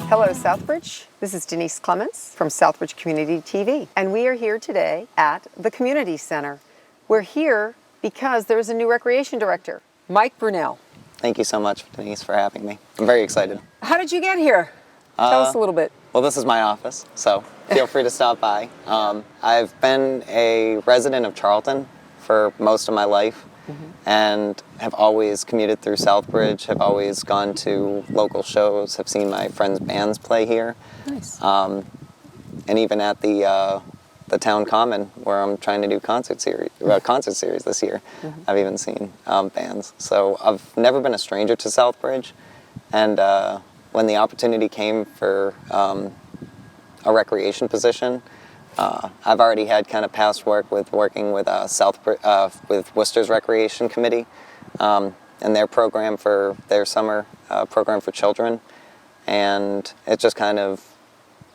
Hello, Southbridge. This is Denise Clemence from Southbridge Community TV, and we are here today at the Community Center. We're here because there is a new Recreation Director, Mike Brunelle. Thank you so much, Denise, for having me. I'm very excited. How did you get here? Tell us a little bit. Well, this is my office, so feel free to stop by. I've been a resident of Charlton for most of my life, and have always commuted through Southbridge, have always gone to local shows, have seen my friends' bands play here. Nice. And even at the Town Common, where I'm trying to do concert series this year, I've even seen bands. So I've never been a stranger to Southbridge, and when the opportunity came for a recreation position, I've already had kind of past working with with Worcester's Recreation Committee and their program for their summer program for children, and it just it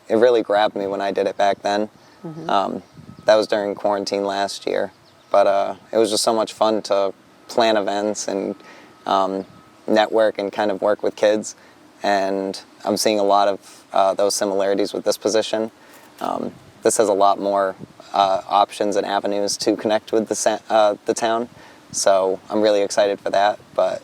really grabbed me when I did it back then. That was during quarantine last year, but it was just so much fun to plan events and network and kind of work with kids, and I'm seeing a lot of those similarities with this position. This has a lot more options and avenues to connect with the town, so I'm really excited for that. But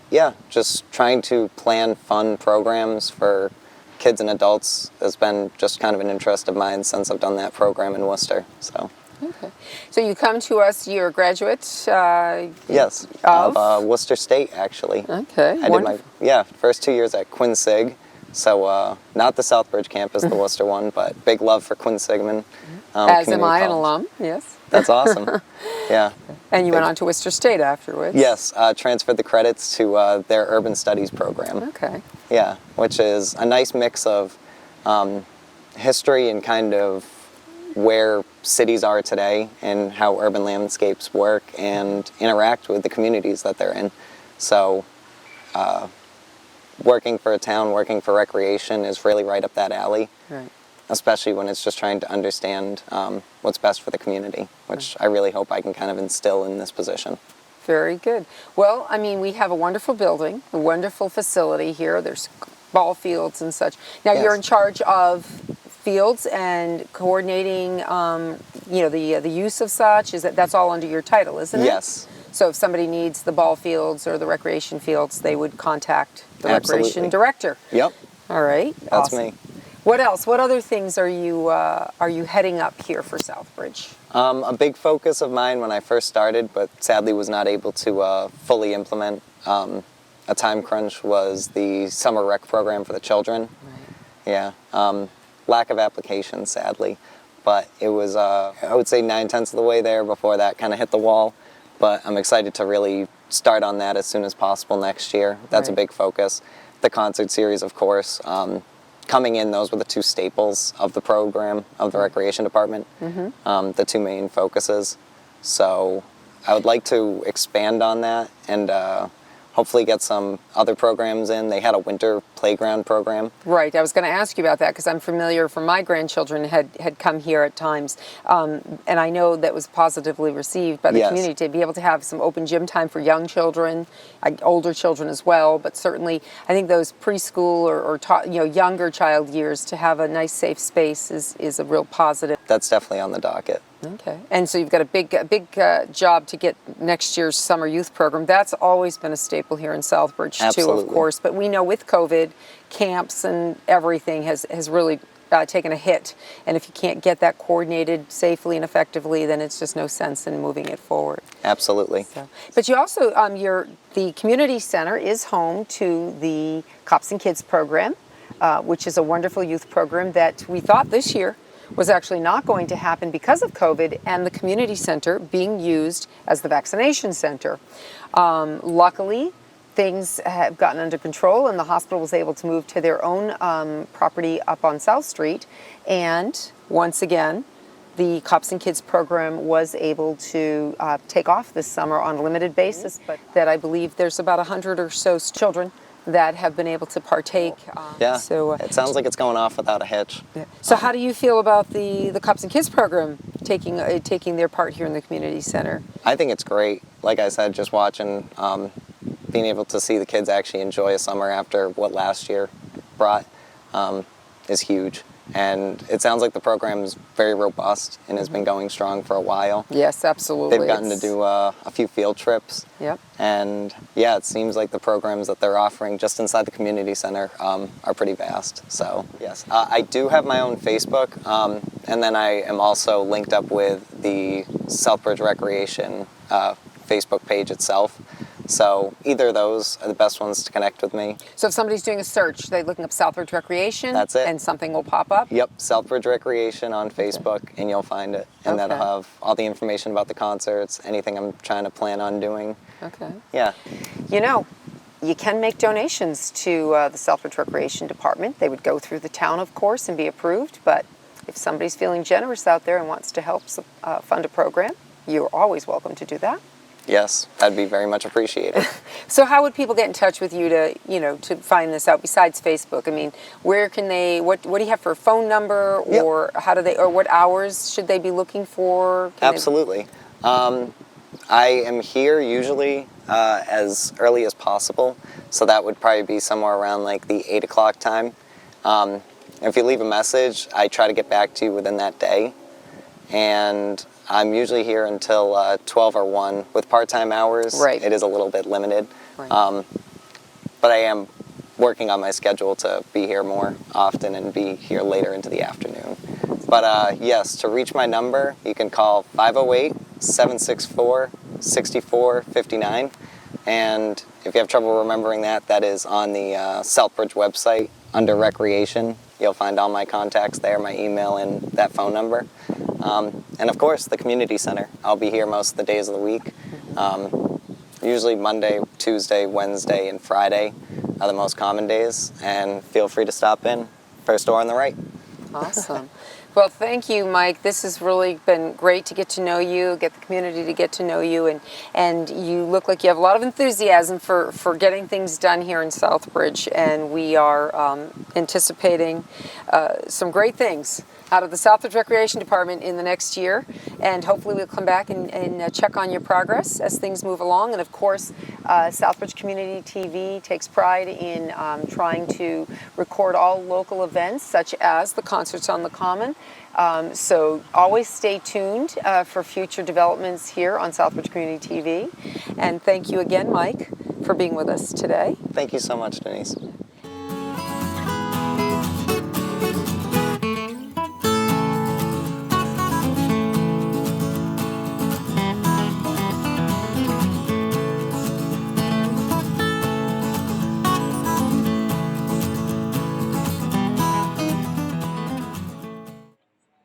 yeah, just trying to plan fun programs for kids and adults has been just kind of an interest of mine since I've done that program in Worcester. So. Okay. So you come to us, you're a graduate? Yes, of Worcester State, actually. Okay, I did my first 2 years at Quinn Sig. So not the Southbridge campus, the Worcester one, but big love for Quinn Sigmund. As am I, an alum, yes. That's awesome, yeah. And you went on to Worcester State afterwards? Yes, transferred the credits to their Urban Studies program. Okay. Yeah, which is a nice mix of history and kind of where cities are today and how urban landscapes work and interact with the communities that they're in. So working for a town, working for recreation is really right up that alley, right. Especially when it's just trying to understand what's best for the community, which I really hope I can kind of instill in this position. Very good. Well, I mean, we have a wonderful building, a wonderful facility here. There's ball fields and such. Now, yes. You're in charge of fields and coordinating, the use of such. That's all under your title, isn't it? Yes. So if somebody needs the ball fields or the recreation fields, they would contact the Recreation Director. Yep. All right. That's awesome. me. What else? What other things are you heading up here for Southbridge? A big focus of mine when I first started, but sadly was not able to fully implement a time crunch, was the summer rec program for the children. Right. Yeah. Lack of applications, sadly. But it was, I would say, 9/10 of the way there before that kind of hit the wall. But I'm excited to really start on that as soon as possible next year. That's right. A big focus. The concert series, of course. Coming in, those were the two staples of the program, of the Recreation Department, the two main focuses. So I would like to expand on that and hopefully get some other programs in. They had a winter playground program. Right, I was going to ask you about that because I'm familiar from my grandchildren had come here at times. And I know that was positively received by the community to be able to have some open gym time for young children, older children as well, but certainly I think those preschool or younger child years to have a nice safe space is a real positive. That's definitely on the docket. Okay, and so you've got a big job to get next year's summer youth program. That's always been a staple here in Southbridge too, of course. But we know with COVID, camps and everything has really taken a hit. And if you can't get that coordinated safely and effectively, then it's just no sense in moving it forward. Absolutely. So, but you also, the community center is home to the Cops and Kids program, which is a wonderful youth program that we thought this year was actually not going to happen because of COVID and the community center being used as the vaccination center. Luckily, things have gotten under control and the hospital was able to move to their own property up on South Street. And once again, the Cops and Kids program was able to take off this summer on a limited basis, but that I believe there's about 100 or so children that have been able to partake. Yeah, so, it sounds like it's going off without a hitch. Yeah. So how do you feel about the Cops and Kids program taking their part here in the community center? I think it's great. Like I said, just watching, being able to see the kids actually enjoy a summer after what last year brought. is huge. And it sounds like the program is very robust and has been going strong for a while. Yes, absolutely. They've gotten to do a few field trips. Yep. And yeah, it seems like the programs that they're offering just inside the community center are pretty vast. So yes, I do have my own Facebook, and then I am also linked up with the Southbridge Recreation Facebook page itself. So either of those are the best ones to connect with me. So if somebody's doing a search, they're looking up Southbridge Recreation. That's it. And something will pop up? Yep, Southbridge Recreation on Facebook, and you'll find it. And that'll Okay. have all the information about the concerts, anything I'm trying to plan on doing. Okay. Yeah. You know, you can make donations to the Southbridge Recreation Department. They would go through the town, of course, and be approved. But if somebody's feeling generous out there and wants to help fund a program, you're always welcome to do that. Yes, that'd be very much appreciated. So how would people get in touch with you to find this out besides Facebook? I mean, where can they, what do you have for a phone number, or how do they, or what hours should they be looking for? Absolutely. I am here usually as early as possible, so that would probably be somewhere around like the 8 o'clock time. If you leave a message, I try to get back to you within that day. And I'm usually here until 12 or 1. With part-time hours, Right. It is a little bit limited. Right. But I am working on my schedule to be here more often and be here later into the afternoon. But yes, to reach my number, you can call 508-764-6459. And if you have trouble remembering that, that is on the Southbridge website under Recreation. You'll find all my contacts there, my email, and that phone number. And of course, the community center. I'll be here most of the days of the week. Usually Monday, Tuesday, Wednesday, and Friday are the most common days. And feel free to stop in. First door on the right. Awesome. Well, thank you, Mike. This has really been great to get to know you, get the community to get to know you, and you look like you have a lot of enthusiasm for getting things done here in Southbridge, and we are anticipating some great things out of the Southbridge Recreation Department in the next year, and hopefully we'll come back and check on your progress as things move along. And of course, Southbridge Community TV takes pride in trying to record all local events, such as the concerts on the Common. So always stay tuned for future developments here on Southbridge Community TV. And thank you again, Mike, for being with us today. Thank you so much, Denise.